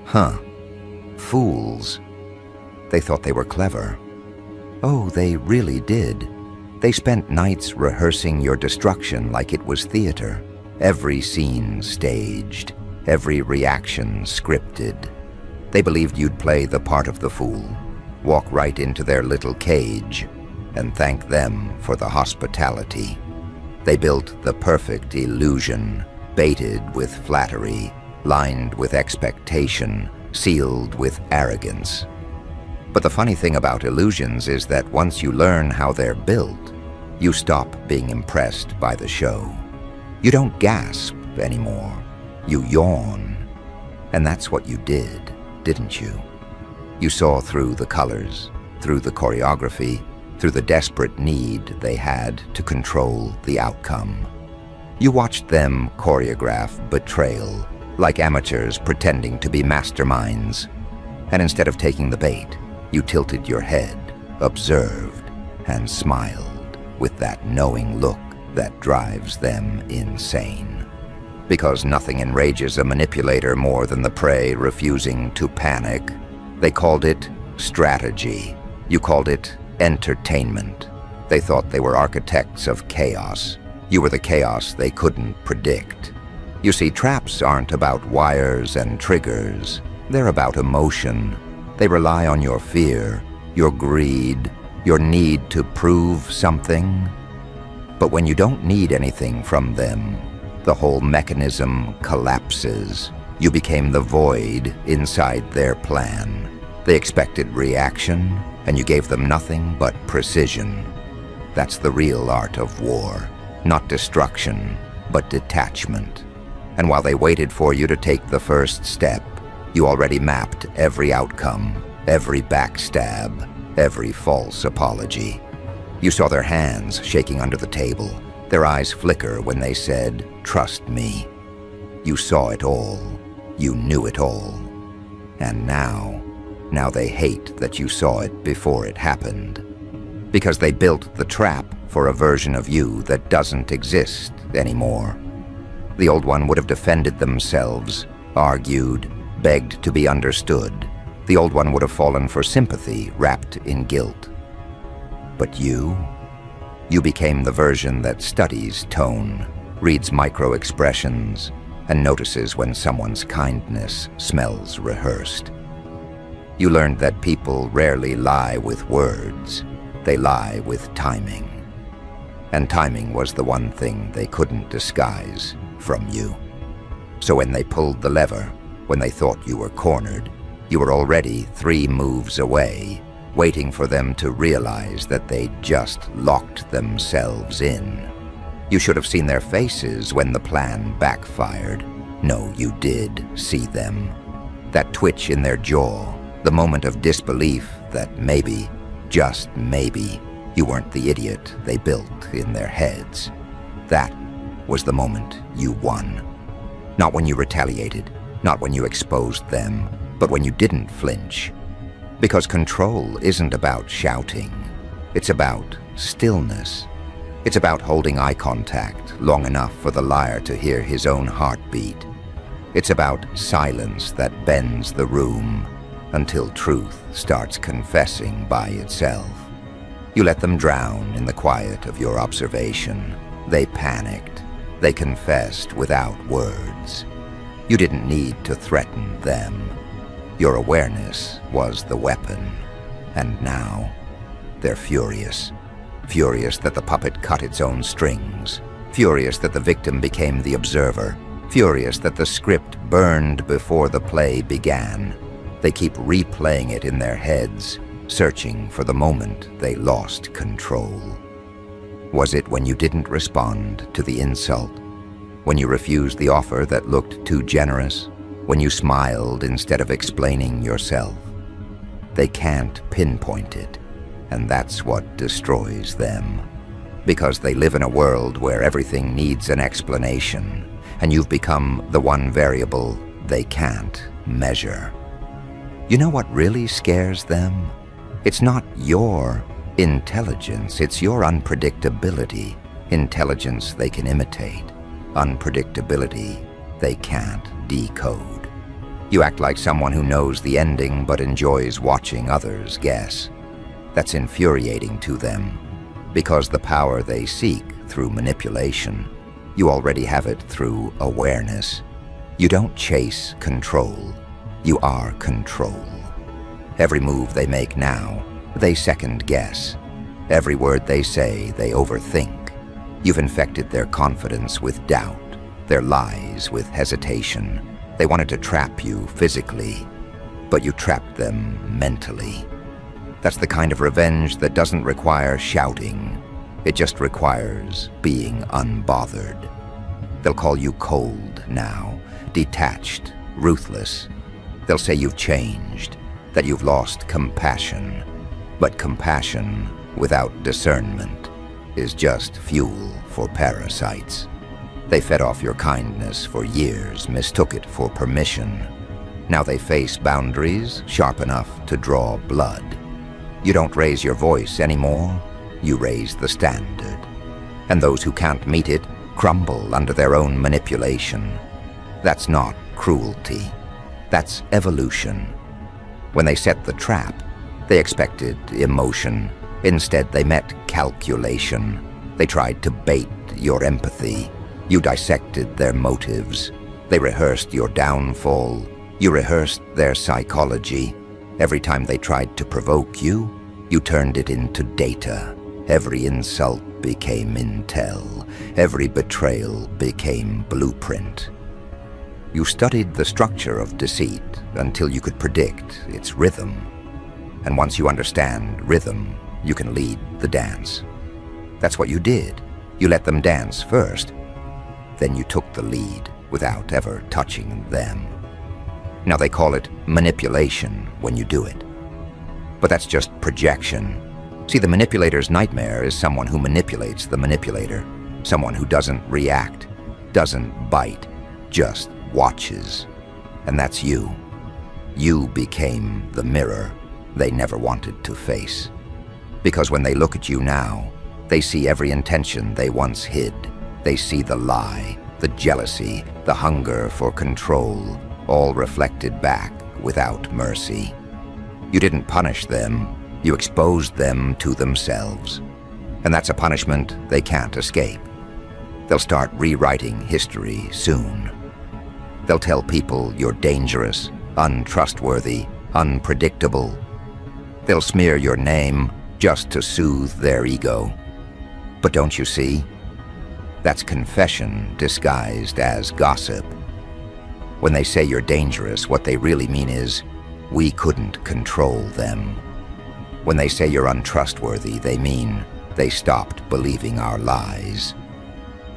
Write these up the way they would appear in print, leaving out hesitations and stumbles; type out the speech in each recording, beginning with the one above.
Huh. Fools. They thought they were clever. Oh, they really did. They spent nights rehearsing your destruction like it was theater. Every scene staged, every reaction scripted. They believed you'd play the part of the fool, walk right into their little cage, and thank them for the hospitality. They built the perfect illusion, baited with flattery, lined with expectation, sealed with arrogance. But the funny thing about illusions is that once you learn how they're built, you stop being impressed by the show. You don't gasp anymore. You yawn. And that's what you did, didn't you? You saw through the colors, through the choreography, through the desperate need they had to control the outcome. You watched them choreograph betrayal, like amateurs pretending to be masterminds. And instead of taking the bait, you tilted your head, observed, and smiled with that knowing look that drives them insane. Because nothing enrages a manipulator more than the prey refusing to panic. They called it strategy. You called it entertainment. They thought they were architects of chaos. You were the chaos they couldn't predict. You see, traps aren't about wires and triggers. They're about emotion. They rely on your fear, your greed, your need to prove something. But when you don't need anything from them, the whole mechanism collapses. You became the void inside their plan. They expected reaction, and you gave them nothing but precision. That's the real art of war. Not destruction, but detachment. And while they waited for you to take the first step, you already mapped every outcome, every backstab, every false apology. You saw their hands shaking under the table, their eyes flicker when they said, "Trust me." You saw it all. You knew it all. And now they hate that you saw it before it happened. Because they built the trap for a version of you that doesn't exist anymore. The old one would have defended themselves, argued, begged to be understood. The old one would have fallen for sympathy wrapped in guilt. But you became the version that studies tone, reads micro-expressions, and notices when someone's kindness smells rehearsed. You learned that people rarely lie with words. They lie with timing. And timing was the one thing they couldn't disguise from you. So when they pulled the lever, when they thought you were cornered, you were already 3 moves away, waiting for them to realize that they'd just locked themselves in. You should have seen their faces when the plan backfired. No, you did see them. That twitch in their jaw, the moment of disbelief that maybe, just maybe, you weren't the idiot they built in their heads. That was the moment you won. Not when you retaliated, not when you exposed them, but when you didn't flinch. Because control isn't about shouting. It's about stillness. It's about holding eye contact long enough for the liar to hear his own heartbeat. It's about silence that bends the room until truth starts confessing by itself. You let them drown in the quiet of your observation. They panicked. They confessed without words. You didn't need to threaten them. Your awareness was the weapon. And now, they're furious. Furious that the puppet cut its own strings. Furious that the victim became the observer. Furious that the script burned before the play began. They keep replaying it in their heads, searching for the moment they lost control. Was it when you didn't respond to the insult? When you refused the offer that looked too generous? When you smiled instead of explaining yourself? They can't pinpoint it, and that's what destroys them. Because they live in a world where everything needs an explanation, and you've become the one variable they can't measure. You know what really scares them? It's not your intelligence, it's your unpredictability. Intelligence they can imitate, unpredictability they can't decode. You act like someone who knows the ending but enjoys watching others guess. That's infuriating to them, because the power they seek through manipulation, you already have it through awareness. You don't chase control, you are control. Every move they make now, they second guess. Every word they say, they overthink. You've infected their confidence with doubt, their lies with hesitation. They wanted to trap you physically, but you trapped them mentally. That's the kind of revenge that doesn't require shouting. It just requires being unbothered. They'll call you cold now, detached, ruthless. They'll say you've changed, that you've lost compassion. But compassion without discernment is just fuel for parasites. They fed off your kindness for years, mistook it for permission. Now they face boundaries sharp enough to draw blood. You don't raise your voice anymore, you raise the standard. And those who can't meet it crumble under their own manipulation. That's not cruelty, that's evolution. When they set the trap, they expected emotion. Instead, they met calculation. They tried to bait your empathy. You dissected their motives. They rehearsed your downfall. You rehearsed their psychology. Every time they tried to provoke you, you turned it into data. Every insult became intel. Every betrayal became blueprint. You studied the structure of deceit until you could predict its rhythm. And once you understand rhythm, you can lead the dance. That's what you did. You let them dance first. Then you took the lead without ever touching them. Now they call it manipulation when you do it. But that's just projection. See, the manipulator's nightmare is someone who manipulates the manipulator. Someone who doesn't react, doesn't bite, just watches. And that's you. You became the mirror they never wanted to face. Because when they look at you now, they see every intention they once hid. They see the lie, the jealousy, the hunger for control, all reflected back without mercy. You didn't punish them, you exposed them to themselves. And that's a punishment they can't escape. They'll start rewriting history soon. They'll tell people you're dangerous, untrustworthy, unpredictable. They'll smear your name just to soothe their ego. But don't you see? That's confession disguised as gossip. When they say you're dangerous, what they really mean is, we couldn't control them. When they say you're untrustworthy, they mean they stopped believing our lies.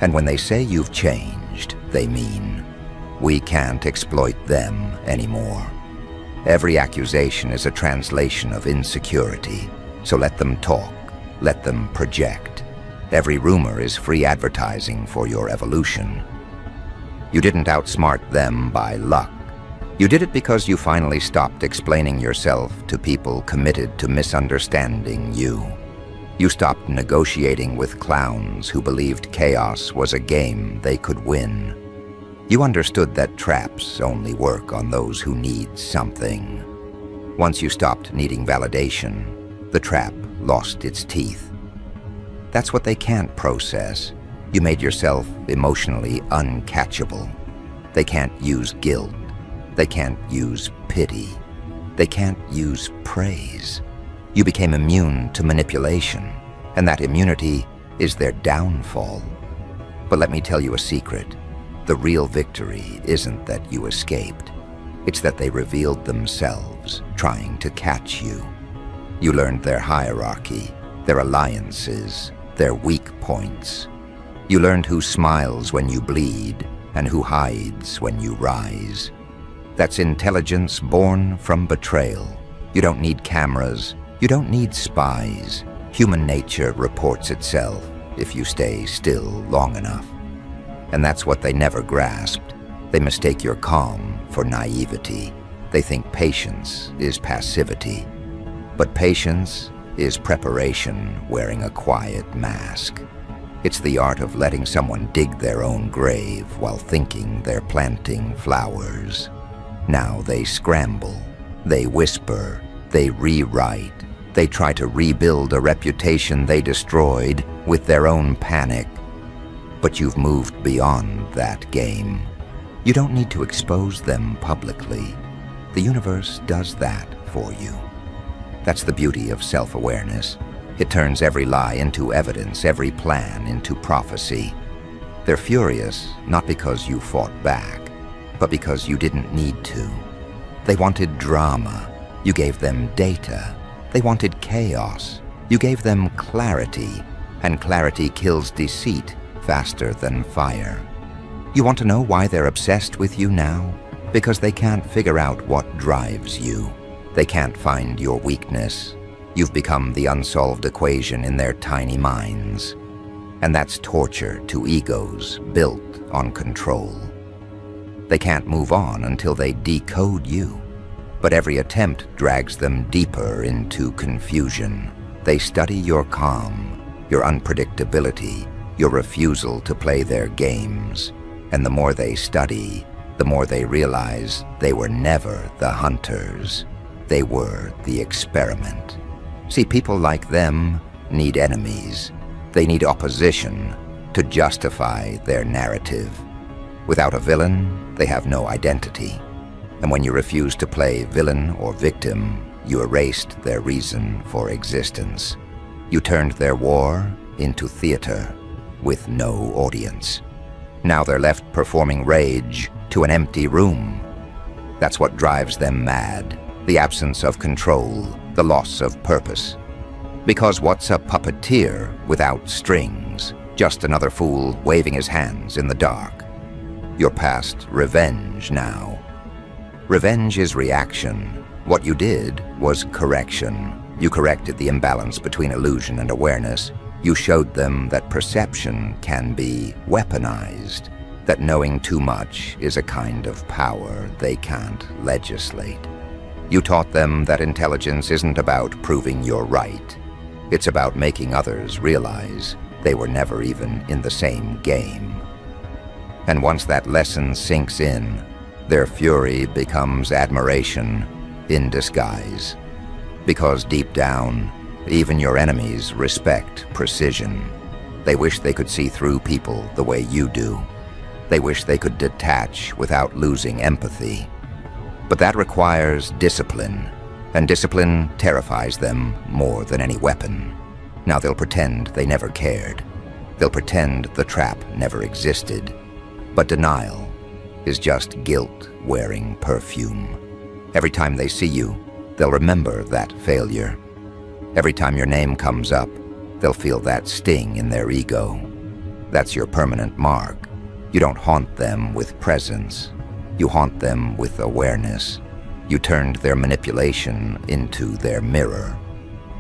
And when they say you've changed, they mean we can't exploit them anymore. Every accusation is a translation of insecurity, so let them talk, let them project. Every rumor is free advertising for your evolution. You didn't outsmart them by luck. You did it because you finally stopped explaining yourself to people committed to misunderstanding you. You stopped negotiating with clowns who believed chaos was a game they could win. You understood that traps only work on those who need something. Once you stopped needing validation, the trap lost its teeth. That's what they can't process. You made yourself emotionally uncatchable. They can't use guilt. They can't use pity. They can't use praise. You became immune to manipulation, and that immunity is their downfall. But let me tell you a secret. The real victory isn't that you escaped. It's that they revealed themselves, trying to catch you. You learned their hierarchy, their alliances, their weak points. You learned who smiles when you bleed and who hides when you rise. That's intelligence born from betrayal. You don't need cameras. You don't need spies. Human nature reports itself if you stay still long enough. And that's what they never grasped. They mistake your calm for naivety. They think patience is passivity. But patience is preparation wearing a quiet mask. It's the art of letting someone dig their own grave while thinking they're planting flowers. Now they scramble, they whisper, they rewrite, they try to rebuild a reputation they destroyed with their own panic. But you've moved beyond that game. You don't need to expose them publicly. The universe does that for you. That's the beauty of self-awareness. It turns every lie into evidence, every plan into prophecy. They're furious, not because you fought back, but because you didn't need to. They wanted drama. You gave them data. They wanted chaos. You gave them clarity, and clarity kills deceit faster than fire. You want to know why they're obsessed with you now? Because they can't figure out what drives you. They can't find your weakness. You've become the unsolved equation in their tiny minds. And that's torture to egos built on control. They can't move on until they decode you. But every attempt drags them deeper into confusion. They study your calm, your unpredictability, your refusal to play their games. And the more they study, the more they realize they were never the hunters. They were the experiment. See, people like them need enemies. They need opposition to justify their narrative. Without a villain, they have no identity. And when you refuse to play villain or victim, you erased their reason for existence. You turned their war into theater with no audience. Now they're left performing rage to an empty room. That's what drives them mad. The absence of control, the loss of purpose. Because what's a puppeteer without strings? Just another fool waving his hands in the dark. You're past revenge now. Revenge is reaction. What you did was correction. You corrected the imbalance between illusion and awareness. You showed them that perception can be weaponized, that knowing too much is a kind of power they can't legislate. You taught them that intelligence isn't about proving you're right. It's about making others realize they were never even in the same game. And once that lesson sinks in, their fury becomes admiration in disguise. Because deep down, even your enemies respect precision. They wish they could see through people the way you do. They wish they could detach without losing empathy. But that requires discipline, and discipline terrifies them more than any weapon. Now they'll pretend they never cared. They'll pretend the trap never existed. But denial is just guilt wearing perfume. Every time they see you, they'll remember that failure. Every time your name comes up, they'll feel that sting in their ego. That's your permanent mark. You don't haunt them with presence. You haunt them with awareness. You turned their manipulation into their mirror.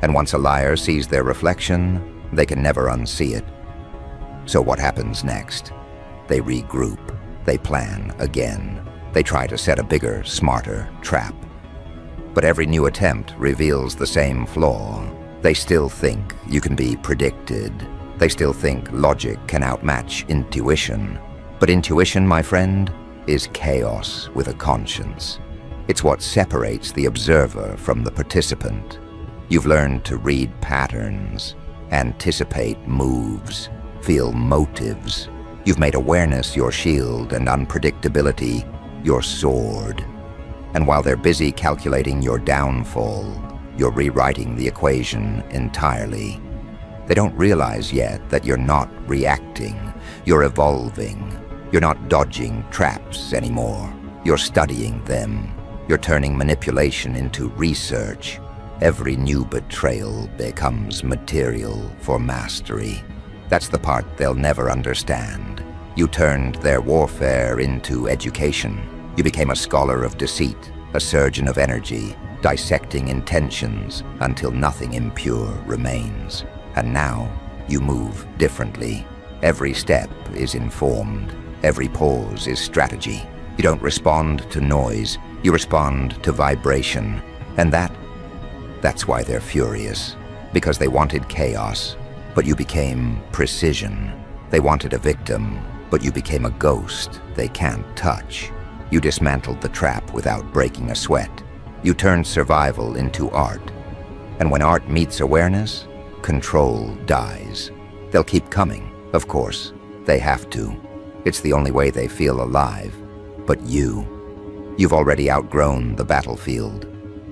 And once a liar sees their reflection, they can never unsee it. So what happens next? They regroup. They plan again. They try to set a bigger, smarter trap. But every new attempt reveals the same flaw. They still think you can be predicted. They still think logic can outmatch intuition. But intuition, my friend, is chaos with a conscience. It's what separates the observer from the participant. You've learned to read patterns, anticipate moves, feel motives. You've made awareness your shield and unpredictability your sword. And while they're busy calculating your downfall, you're rewriting the equation entirely. They don't realize yet that you're not reacting, you're evolving. You're not dodging traps anymore. You're studying them. You're turning manipulation into research. Every new betrayal becomes material for mastery. That's the part they'll never understand. You turned their warfare into education. You became a scholar of deceit, a surgeon of energy, dissecting intentions until nothing impure remains. And now you move differently. Every step is informed. Every pause is strategy. You don't respond to noise. You respond to vibration. And that's why they're furious. Because they wanted chaos, but you became precision. They wanted a victim, but you became a ghost they can't touch. You dismantled the trap without breaking a sweat. You turned survival into art. And when art meets awareness, control dies. They'll keep coming, of course. They have to. It's the only way they feel alive. But you've already outgrown the battlefield.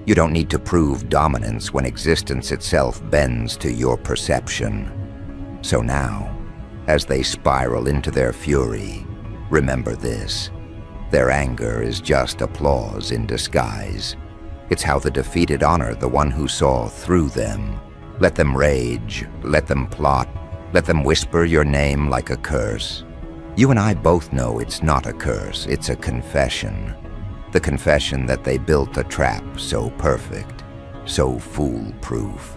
You don't need to prove dominance when existence itself bends to your perception. So now, as they spiral into their fury, remember this. Their anger is just applause in disguise. It's how the defeated honor the one who saw through them. Let them rage, let them plot, let them whisper your name like a curse. You and I both know it's not a curse, it's a confession. The confession that they built a trap so perfect, so foolproof.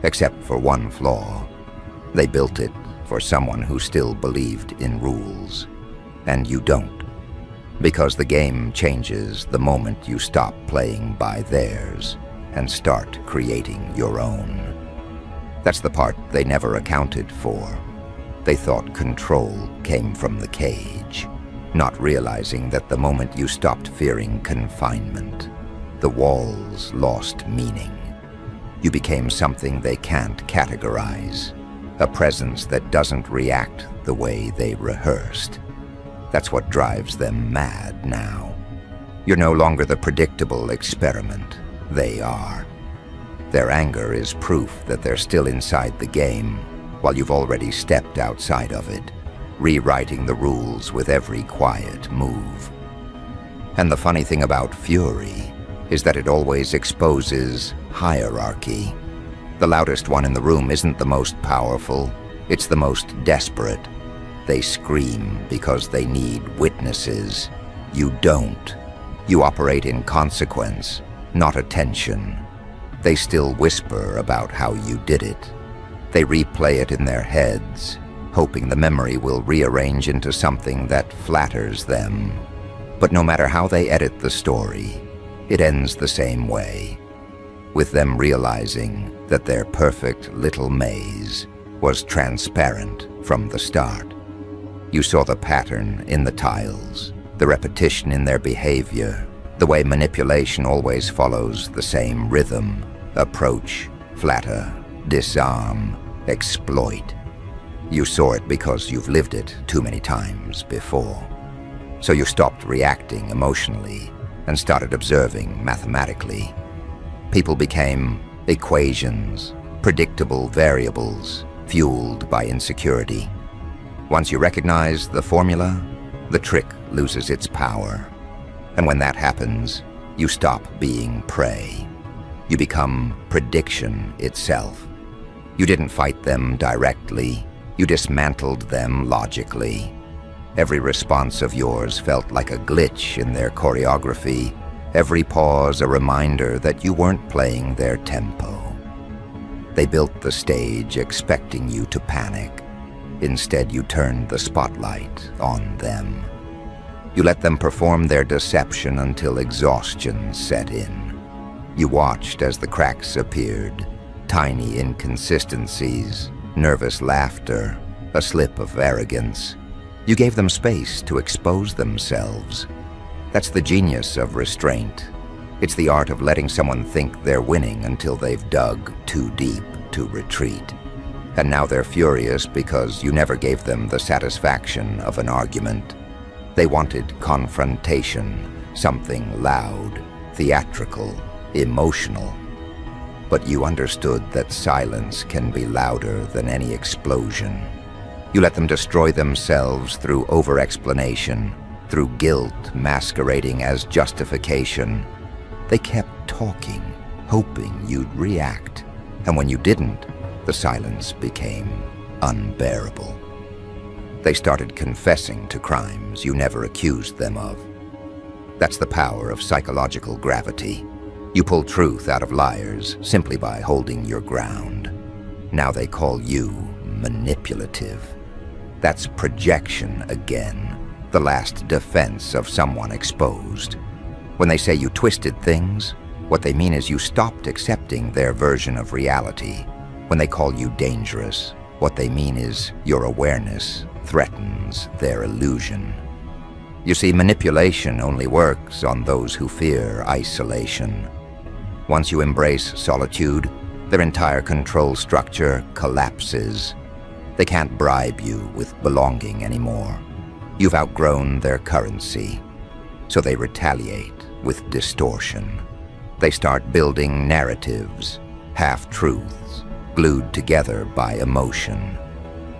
Except for one flaw. They built it for someone who still believed in rules. And you don't. Because the game changes the moment you stop playing by theirs and start creating your own. That's the part they never accounted for. They thought control came from the cage, not realizing that the moment you stopped fearing confinement, the walls lost meaning. You became something they can't categorize, a presence that doesn't react the way they rehearsed. That's what drives them mad now. You're no longer the predictable experiment. They are. Their anger is proof that they're still inside the game, while you've already stepped outside of it, rewriting the rules with every quiet move. And the funny thing about fury is that it always exposes hierarchy. The loudest one in the room isn't the most powerful, it's the most desperate. They scream because they need witnesses. You don't. You operate in consequence, not attention. They still whisper about how you did it. They replay it in their heads, hoping the memory will rearrange into something that flatters them. But no matter how they edit the story, it ends the same way, with them realizing that their perfect little maze was transparent from the start. You saw the pattern in the tiles, the repetition in their behavior, the way manipulation always follows the same rhythm. Approach, flatter, disarm, exploit. You saw it because you've lived it too many times before. So you stopped reacting emotionally and started observing mathematically. People became equations, predictable variables, fueled by insecurity. Once you recognize the formula, the trick loses its power. And when that happens, you stop being prey. You become prediction itself. You didn't fight them directly. You dismantled them logically. Every response of yours felt like a glitch in their choreography. Every pause a reminder that you weren't playing their tempo. They built the stage expecting you to panic. Instead, you turned the spotlight on them. You let them perform their deception until exhaustion set in. You watched as the cracks appeared, tiny inconsistencies, nervous laughter, a slip of arrogance. You gave them space to expose themselves. That's the genius of restraint. It's the art of letting someone think they're winning until they've dug too deep to retreat. And now they're furious because you never gave them the satisfaction of an argument. They wanted confrontation, something loud, theatrical, emotional. But you understood that silence can be louder than any explosion. You let them destroy themselves through over-explanation, through guilt masquerading as justification. They kept talking, hoping you'd react. And when you didn't, the silence became unbearable. They started confessing to crimes you never accused them of. That's the power of psychological gravity. You pull truth out of liars simply by holding your ground. Now they call you manipulative. That's projection again, the last defense of someone exposed. When they say you twisted things, what they mean is you stopped accepting their version of reality. When they call you dangerous, what they mean is your awareness threatens their illusion. You see, manipulation only works on those who fear isolation. Once you embrace solitude, their entire control structure collapses. They can't bribe you with belonging anymore. You've outgrown their currency. So they retaliate with distortion. They start building narratives, half-truths, glued together by emotion.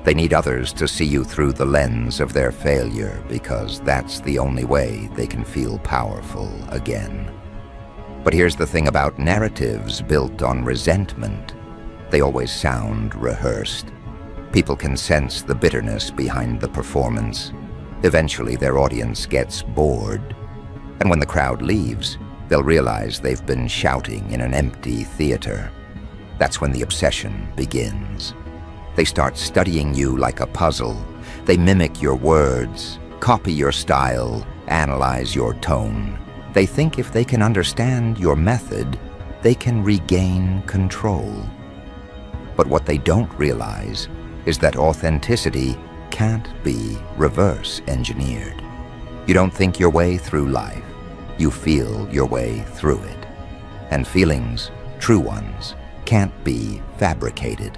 They need others to see you through the lens of their failure because that's the only way they can feel powerful again. But here's the thing about narratives built on resentment. They always sound rehearsed. People can sense the bitterness behind the performance. Eventually, their audience gets bored. And when the crowd leaves, they'll realize they've been shouting in an empty theater. That's when the obsession begins. They start studying you like a puzzle. They mimic your words, copy your style, analyze your tone. They think if they can understand your method, they can regain control. But what they don't realize is that authenticity can't be reverse engineered. You don't think your way through life. You feel your way through it. And feelings, true ones, can't be fabricated.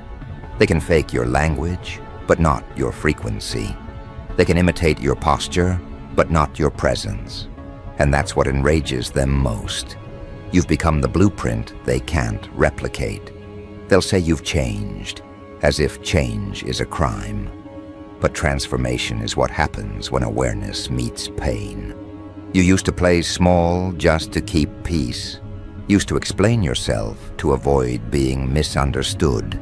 They can fake your language, but not your frequency. They can imitate your posture, but not your presence. And that's what enrages them most. You've become the blueprint they can't replicate. They'll say you've changed, as if change is a crime. But transformation is what happens when awareness meets pain. You used to play small just to keep peace. Used to explain yourself to avoid being misunderstood.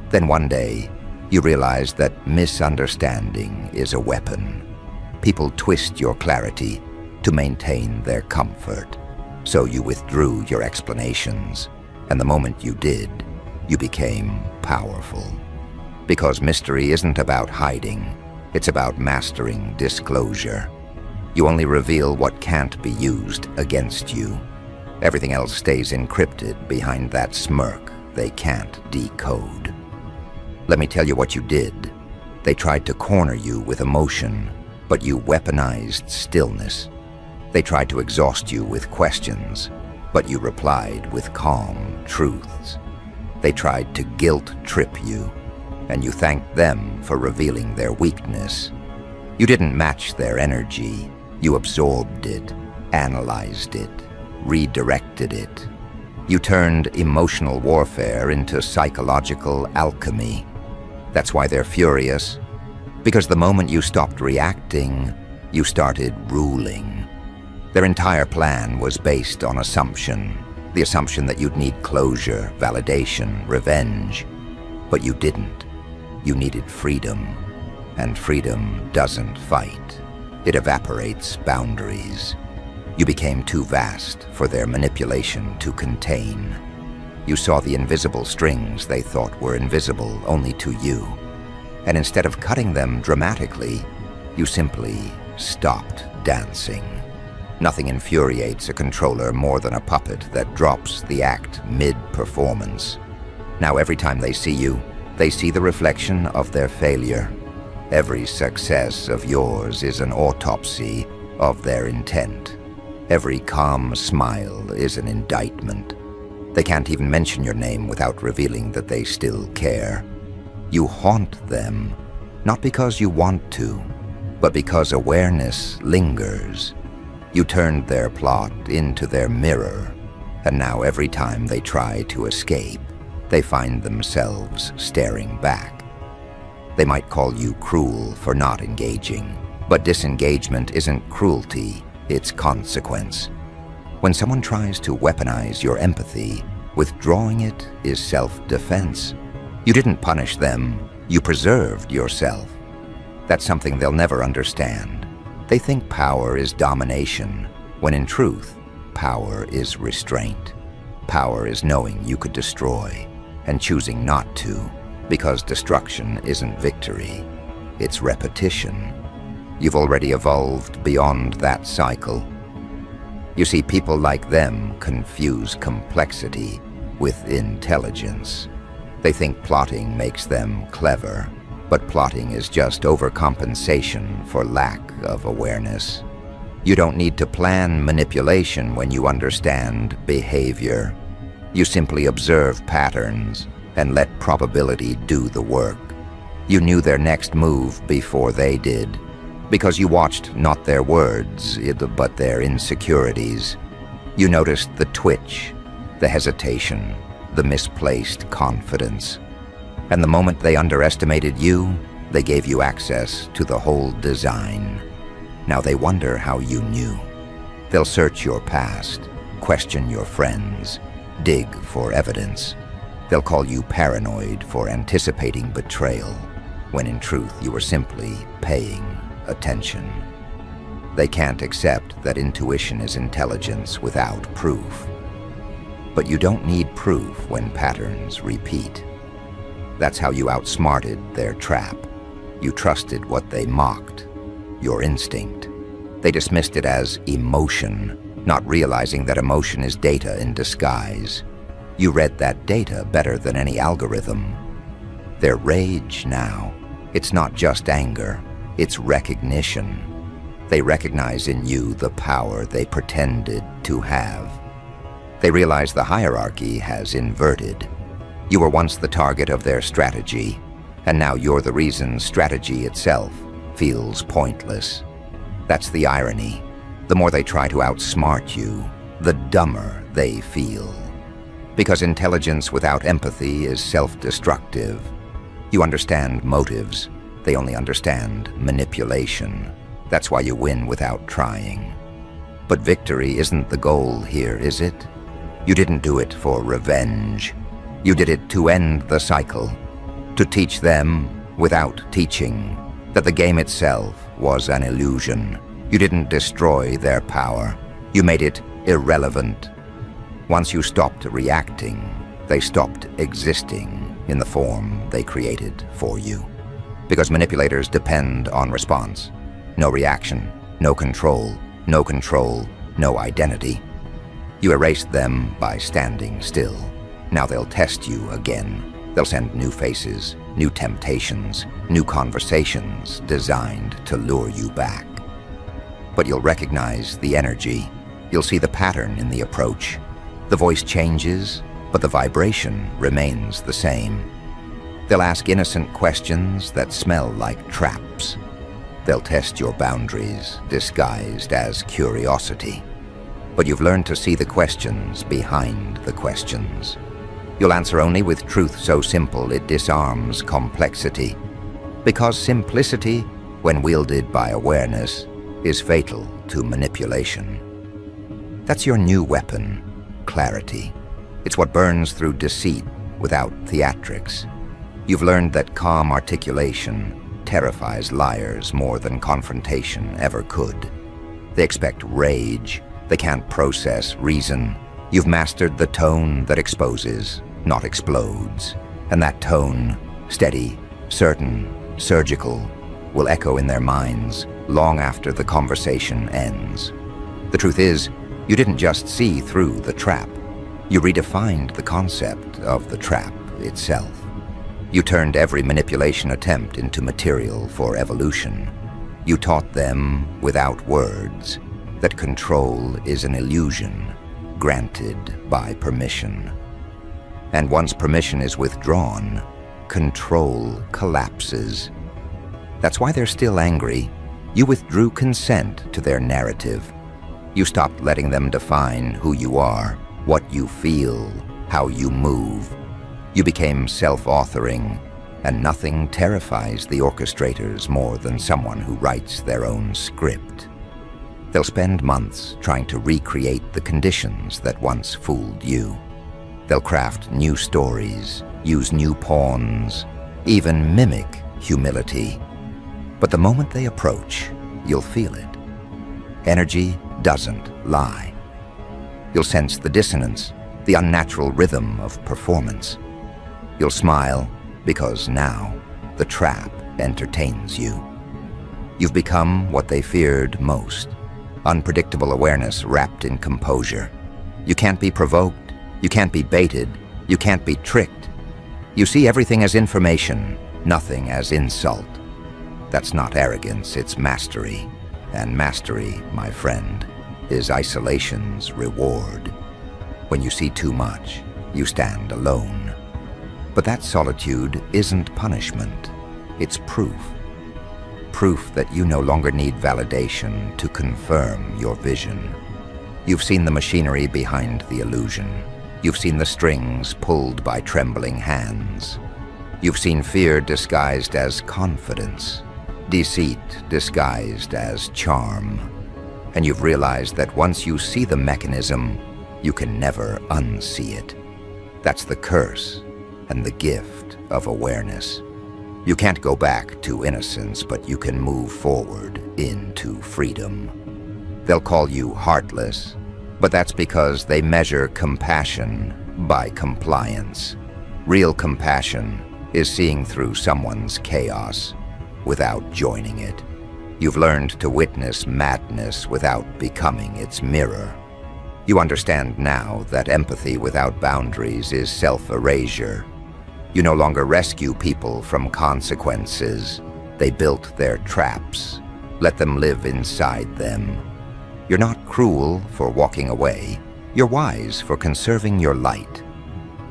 Then one day, you realize that misunderstanding is a weapon. People twist your clarity to maintain their comfort. So you withdrew your explanations, and the moment you did, you became powerful. Because mystery isn't about hiding, it's about mastering disclosure. You only reveal what can't be used against you. Everything else stays encrypted behind that smirk they can't decode. Let me tell you what you did. They tried to corner you with emotion, but you weaponized stillness. They tried to exhaust you with questions, but you replied with calm truths. They tried to guilt trip you, and you thanked them for revealing their weakness. You didn't match their energy. You absorbed it, analyzed it, redirected it. You turned emotional warfare into psychological alchemy. That's why they're furious, because the moment you stopped reacting, you started ruling. Their entire plan was based on assumption, the assumption that you'd need closure, validation, revenge. But you didn't. You needed freedom, and freedom doesn't fight. It evaporates boundaries. You became too vast for their manipulation to contain. You saw the invisible strings they thought were invisible only to you. And instead of cutting them dramatically, you simply stopped dancing. Nothing infuriates a controller more than a puppet that drops the act mid-performance. Now every time they see you, they see the reflection of their failure. Every success of yours is an autopsy of their intent. Every calm smile is an indictment. They can't even mention your name without revealing that they still care. You haunt them, not because you want to, but because awareness lingers. You turned their plot into their mirror, and now every time they try to escape, they find themselves staring back. They might call you cruel for not engaging, but disengagement isn't cruelty, it's consequence. When someone tries to weaponize your empathy, withdrawing it is self-defense. You didn't punish them, you preserved yourself. That's something they'll never understand. They think power is domination, when in truth, power is restraint. Power is knowing you could destroy and choosing not to, because destruction isn't victory, it's repetition. You've already evolved beyond that cycle. You see, people like them confuse complexity with intelligence. They think plotting makes them clever, but plotting is just overcompensation for lack of awareness. You don't need to plan manipulation when you understand behavior. You simply observe patterns and let probability do the work. You knew their next move before they did, because you watched not their words, but their insecurities. You noticed the twitch, the hesitation, the misplaced confidence. And the moment they underestimated you, they gave you access to the whole design. Now they wonder how you knew. They'll search your past, question your friends, dig for evidence. They'll call you paranoid for anticipating betrayal, when in truth you were simply paying attention. They can't accept that intuition is intelligence without proof. But you don't need proof when patterns repeat. That's how you outsmarted their trap. You trusted what they mocked, your instinct. They dismissed it as emotion, not realizing that emotion is data in disguise. You read that data better than any algorithm. Their rage now, it's not just anger, it's recognition. They recognize in you the power they pretended to have. They realize the hierarchy has inverted. You were once the target of their strategy, and now you're the reason strategy itself feels pointless. That's the irony. The more they try to outsmart you, the dumber they feel. Because intelligence without empathy is self-destructive. You understand motives. They only understand manipulation. That's why you win without trying. But victory isn't the goal here, is it? You didn't do it for revenge. You did it to end the cycle. To teach them, without teaching, that the game itself was an illusion. You didn't destroy their power. You made it irrelevant. Once you stopped reacting, they stopped existing in the form they created for you. Because manipulators depend on response. No reaction, no control, no identity. You erased them by standing still. Now they'll test you again. They'll send new faces, new temptations, new conversations designed to lure you back. But you'll recognize the energy. You'll see the pattern in the approach. The voice changes, but the vibration remains the same. They'll ask innocent questions that smell like traps. They'll test your boundaries, disguised as curiosity. But you've learned to see the questions behind the questions. You'll answer only with truth so simple it disarms complexity. Because simplicity, when wielded by awareness, is fatal to manipulation. That's your new weapon, clarity. It's what burns through deceit without theatrics. You've learned that calm articulation terrifies liars more than confrontation ever could. They expect rage. They can't process reason. You've mastered the tone that exposes, not explodes. And that tone, steady, certain, surgical, will echo in their minds long after the conversation ends. The truth is, you didn't just see through the trap. You redefined the concept of the trap itself. You turned every manipulation attempt into material for evolution. You taught them, without words, that control is an illusion granted by permission. And once permission is withdrawn, control collapses. That's why they're still angry. You withdrew consent to their narrative. You stopped letting them define who you are, what you feel, how you move. You became self-authoring, and nothing terrifies the orchestrators more than someone who writes their own script. They'll spend months trying to recreate the conditions that once fooled you. They'll craft new stories, use new pawns, even mimic humility. But the moment they approach, you'll feel it. Energy doesn't lie. You'll sense the dissonance, the unnatural rhythm of performance. You'll smile because now the trap entertains you. You've become what they feared most, unpredictable awareness wrapped in composure. You can't be provoked, you can't be baited, you can't be tricked. You see everything as information, nothing as insult. That's not arrogance, it's mastery. And mastery, my friend, is isolation's reward. When you see too much, you stand alone. But that solitude isn't punishment. It's proof. Proof that you no longer need validation to confirm your vision. You've seen the machinery behind the illusion. You've seen the strings pulled by trembling hands. You've seen fear disguised as confidence, deceit disguised as charm. And you've realized that once you see the mechanism, you can never unsee it. That's the curse and the gift of awareness. You can't go back to innocence, but you can move forward into freedom. They'll call you heartless, but that's because they measure compassion by compliance. Real compassion is seeing through someone's chaos without joining it. You've learned to witness madness without becoming its mirror. You understand now that empathy without boundaries is self-erasure. You no longer rescue people from consequences. They built their traps. Let them live inside them. You're not cruel for walking away. You're wise for conserving your light.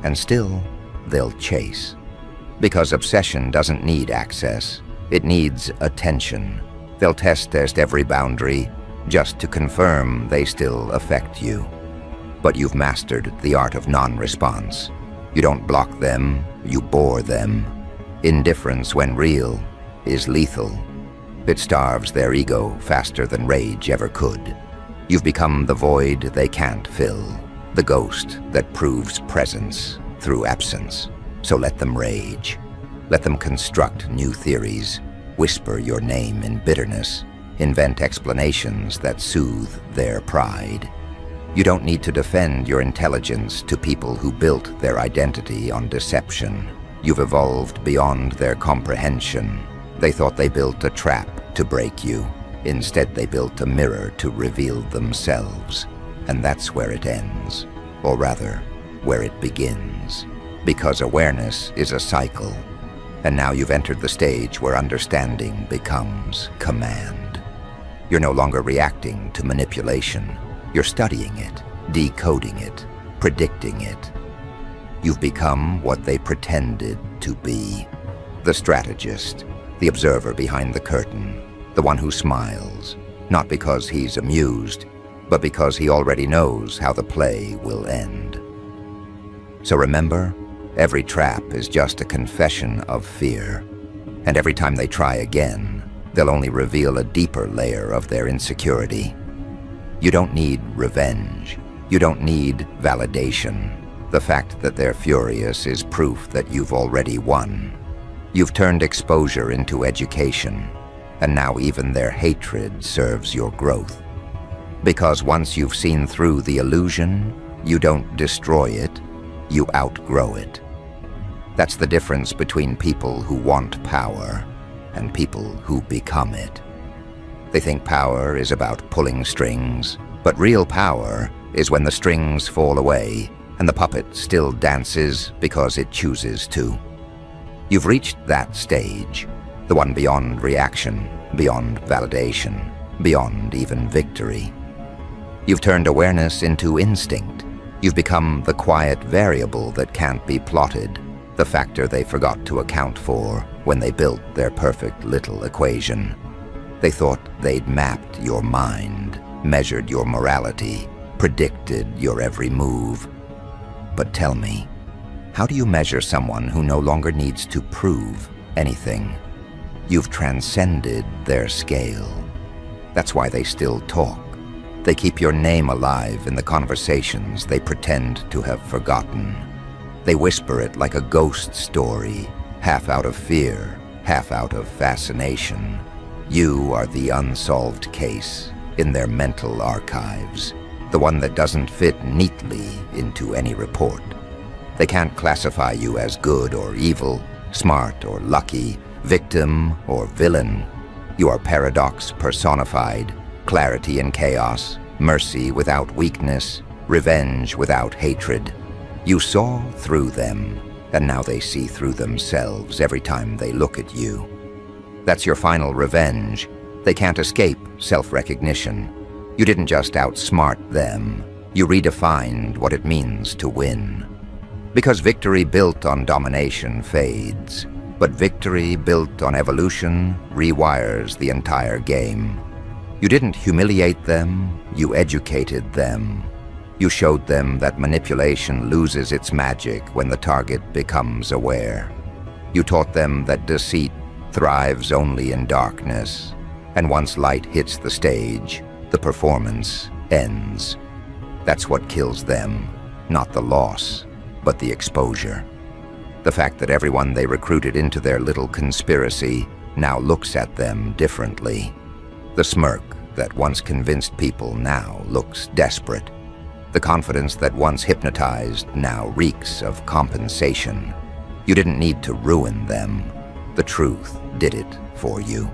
And still, they'll chase. Because obsession doesn't need access. It needs attention. They'll test every boundary just to confirm they still affect you. But you've mastered the art of non-response. You don't block them, you bore them. Indifference, when real, is lethal. It starves their ego faster than rage ever could. You've become the void they can't fill, the ghost that proves presence through absence. So let them rage. Let them construct new theories, whisper your name in bitterness, invent explanations that soothe their pride. You don't need to defend your intelligence to people who built their identity on deception. You've evolved beyond their comprehension. They thought they built a trap to break you. Instead, they built a mirror to reveal themselves. And that's where it ends. Or rather, where it begins. Because awareness is a cycle. And now you've entered the stage where understanding becomes command. You're no longer reacting to manipulation. You're studying it, decoding it, predicting it. You've become what they pretended to be. The strategist, the observer behind the curtain, the one who smiles, not because he's amused, but because he already knows how the play will end. So remember, every trap is just a confession of fear. And every time they try again, they'll only reveal a deeper layer of their insecurity. You don't need revenge. You don't need validation. The fact that they're furious is proof that you've already won. You've turned exposure into education, and now even their hatred serves your growth. Because once you've seen through the illusion, you don't destroy it, you outgrow it. That's the difference between people who want power and people who become it. They think power is about pulling strings, but real power is when the strings fall away and the puppet still dances because it chooses to. You've reached that stage, the one beyond reaction, beyond validation, beyond even victory. You've turned awareness into instinct. You've become the quiet variable that can't be plotted, the factor they forgot to account for when they built their perfect little equation. They thought they'd mapped your mind, measured your morality, predicted your every move. But tell me, how do you measure someone who no longer needs to prove anything? You've transcended their scale. That's why they still talk. They keep your name alive in the conversations they pretend to have forgotten. They whisper it like a ghost story, half out of fear, half out of fascination. You are the unsolved case in their mental archives, the one that doesn't fit neatly into any report. They can't classify you as good or evil, smart or lucky, victim or villain. You are paradox personified, clarity in chaos, mercy without weakness, revenge without hatred. You saw through them, and now they see through themselves every time they look at you. That's your final revenge, They can't escape self-recognition. You didn't just outsmart them, you redefined what it means to win. Because victory built on domination fades, but victory built on evolution rewires the entire game. You didn't humiliate them, you educated them. You showed them that manipulation loses its magic when the target becomes aware. You taught them that deceit thrives only in darkness, and once light hits the stage, the performance ends. That's what kills them, not the loss, but the exposure. The fact that everyone they recruited into their little conspiracy now looks at them differently. The smirk that once convinced people now looks desperate. The confidence that once hypnotized now reeks of compensation. You didn't need to ruin them. The truth did it for you.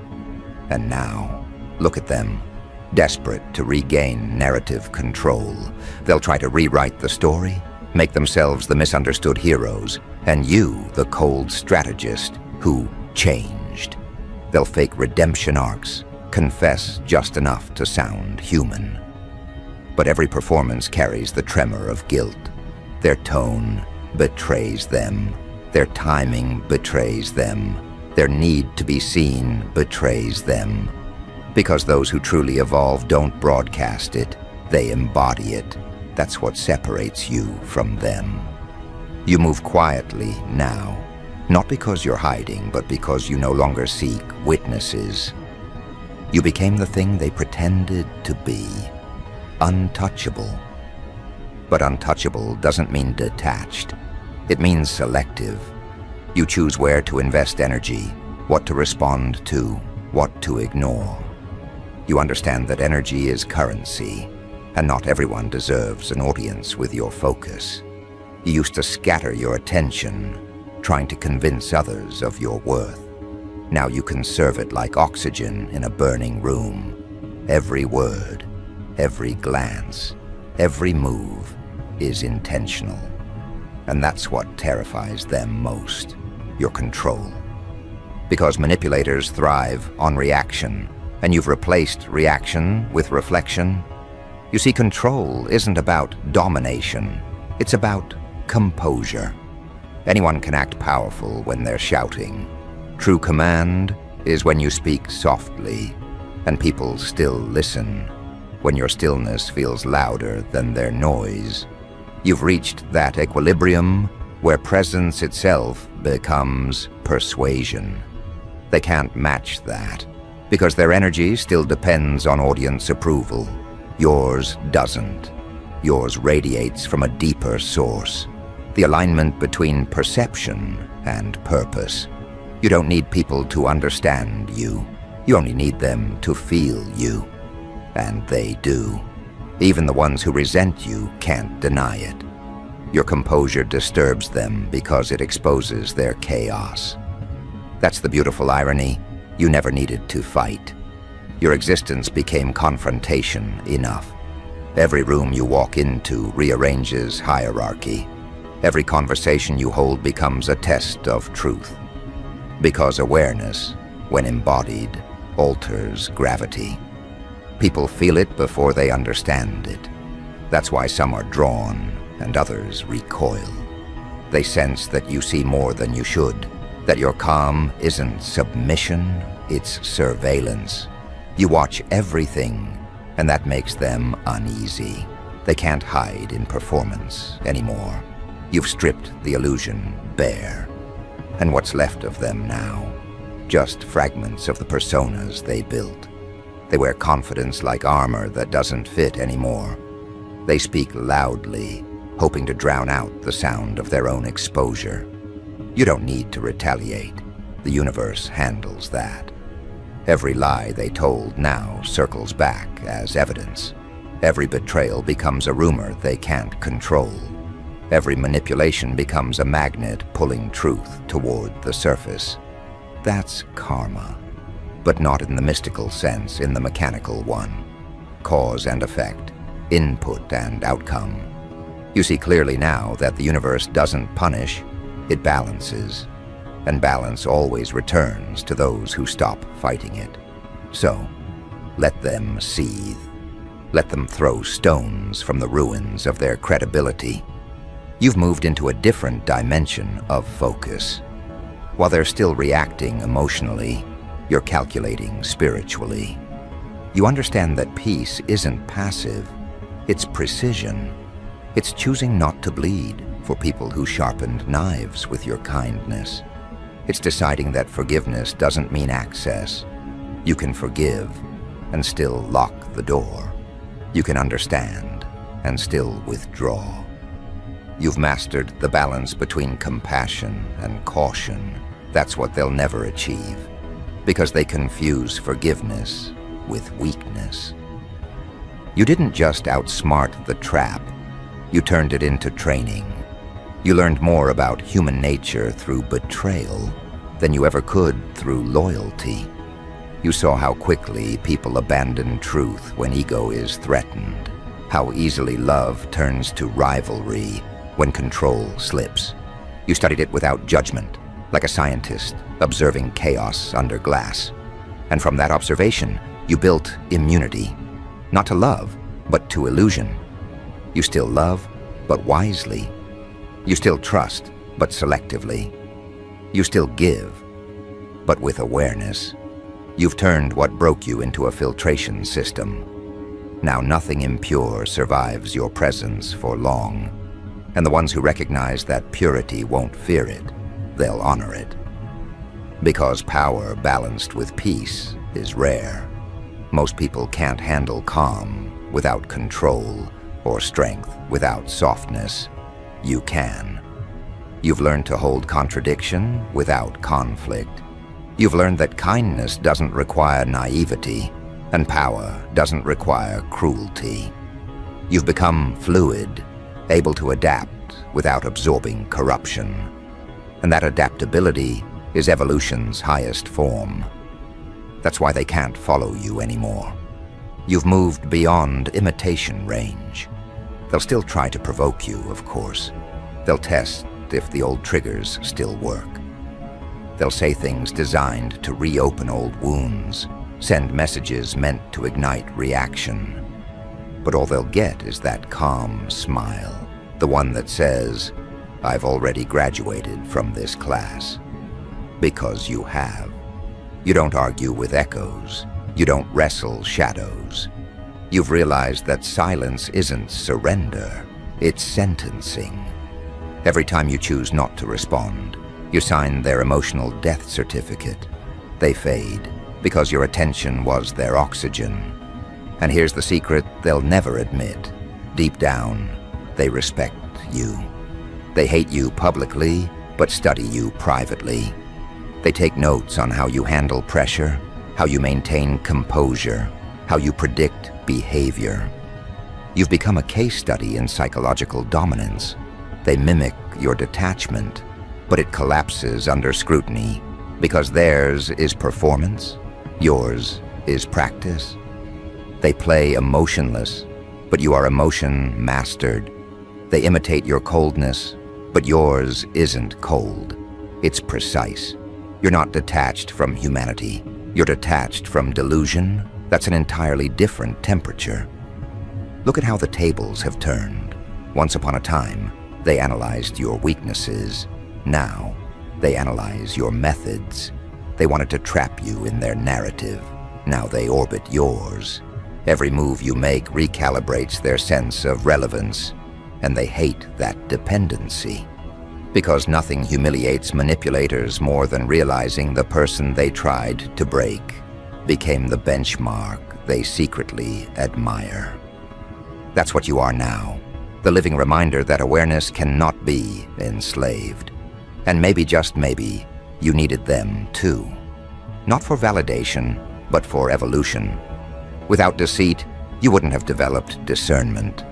And now, look at them, desperate to regain narrative control. They'll try to rewrite the story, make themselves the misunderstood heroes, and you the cold strategist who changed. They'll fake redemption arcs, confess just enough to sound human. But every performance carries the tremor of guilt. Their tone betrays them. Their timing betrays them. Their need to be seen betrays them. Because those who truly evolve don't broadcast it, they embody it. That's what separates you from them. You move quietly now, not because you're hiding, but because you no longer seek witnesses. You became the thing they pretended to be, untouchable. But untouchable doesn't mean detached. It means selective. You choose where to invest energy, what to respond to, what to ignore. You understand that energy is currency, and not everyone deserves an audience with your focus. You used to scatter your attention, trying to convince others of your worth. Now you conserve it like oxygen in a burning room. Every word, every glance, every move is intentional. And that's what terrifies them most, your control. Because manipulators thrive on reaction, and you've replaced reaction with reflection. You see, control isn't about domination, it's about composure. Anyone can act powerful when they're shouting. True command is when you speak softly, and people still listen, when your stillness feels louder than their noise. You've reached that equilibrium where presence itself becomes persuasion. They can't match that, because their energy still depends on audience approval. Yours doesn't. Yours radiates from a deeper source, the alignment between perception and purpose. You don't need people to understand you. You only need them to feel you. And they do. Even the ones who resent you can't deny it. Your composure disturbs them because it exposes their chaos. That's the beautiful irony. You never needed to fight. Your existence became confrontation enough. Every room you walk into rearranges hierarchy. Every conversation you hold becomes a test of truth. Because awareness, when embodied, alters gravity. People feel it before they understand it. That's why some are drawn and others recoil. They sense that you see more than you should, that your calm isn't submission, it's surveillance. You watch everything, and that makes them uneasy. They can't hide in performance anymore. You've stripped the illusion bare. And what's left of them now? Just fragments of the personas they built. They wear confidence like armor that doesn't fit anymore. They speak loudly, hoping to drown out the sound of their own exposure. You don't need to retaliate. The universe handles that. Every lie they told now circles back as evidence. Every betrayal becomes a rumor they can't control. Every manipulation becomes a magnet pulling truth toward the surface. That's karma, but not in the mystical sense, in the mechanical one. Cause and effect, input and outcome. You see clearly now that the universe doesn't punish, it balances. And balance always returns to those who stop fighting it. So, Let them seethe. Let them throw stones from the ruins of their credibility. You've moved into a different dimension of focus. While they're still reacting emotionally, you're calculating spiritually. You understand that peace isn't passive, it's precision. It's choosing not to bleed for people who sharpened knives with your kindness. It's deciding that forgiveness doesn't mean access. You can forgive and still lock the door. You can understand and still withdraw. You've mastered the balance between compassion and caution. That's what they'll never achieve, because they confuse forgiveness with weakness. You didn't just outsmart the trap, you turned it into training. You learned more about human nature through betrayal than you ever could through loyalty. You saw how quickly people abandon truth when ego is threatened, how easily love turns to rivalry when control slips. You studied it without judgment, like a scientist observing chaos under glass. And from that observation, you built immunity, not to love, but to illusion. You still love, but wisely. You still trust, but selectively. You still give, but with awareness. You've turned what broke you into a filtration system. Now nothing impure survives your presence for long. And the ones who recognize that purity won't fear it, they'll honor it. Because power balanced with peace is rare. Most people can't handle calm without control, or strength without softness. You can. You've learned to hold contradiction without conflict. You've learned that kindness doesn't require naivety, and power doesn't require cruelty. You've become fluid, able to adapt without absorbing corruption. And that adaptability is evolution's highest form. That's why they can't follow you anymore. You've moved beyond imitation range. They'll still try to provoke you, of course. They'll test if the old triggers still work. They'll say things designed to reopen old wounds, send messages meant to ignite reaction. But all they'll get is that calm smile, the one that says, "I've already graduated from this class." Because you have. You don't argue with echoes. You don't wrestle shadows. You've realized that silence isn't surrender, it's sentencing. Every time you choose not to respond, you sign their emotional death certificate. They fade because your attention was their oxygen. And here's the secret they'll never admit. Deep down, they respect you. They hate you publicly, but study you privately. They take notes on how you handle pressure, how you maintain composure, how you predict behavior. You've become a case study in psychological dominance. They mimic your detachment, but it collapses under scrutiny because theirs is performance, yours is practice. They play emotionless, but you are emotion mastered. They imitate your coldness, but yours isn't cold. It's precise. You're not detached from humanity. You're detached from delusion. That's an entirely different temperature. Look at how the tables have turned. Once upon a time, they analyzed your weaknesses. Now, they analyze your methods. They wanted to trap you in their narrative. Now they orbit yours. Every move you make recalibrates their sense of relevance, and they hate that dependency. Because nothing humiliates manipulators more than realizing the person they tried to break became the benchmark they secretly admire. That's what you are now, the living reminder that awareness cannot be enslaved. And maybe, just maybe, you needed them too. Not for validation, but for evolution. Without deceit, you wouldn't have developed discernment.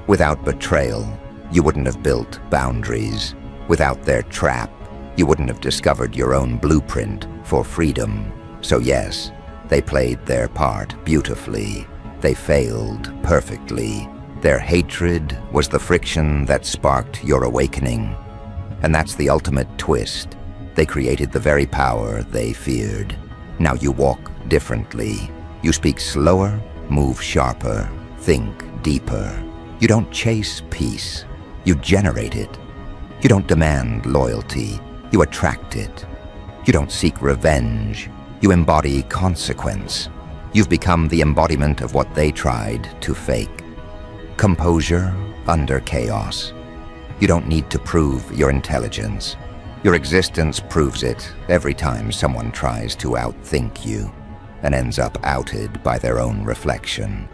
Without betrayal, you wouldn't have built boundaries. Without their trap, you wouldn't have discovered your own blueprint for freedom. So yes, they played their part beautifully. They failed perfectly. Their hatred was the friction that sparked your awakening. And that's the ultimate twist. They created the very power they feared. Now you walk differently. You speak slower, move sharper, think deeper. You don't chase peace, you generate it. You don't demand loyalty, you attract it. You don't seek revenge, you embody consequence. You've become the embodiment of what they tried to fake. Composure under chaos. You don't need to prove your intelligence. Your existence proves it every time someone tries to outthink you and ends up outed by their own reflection.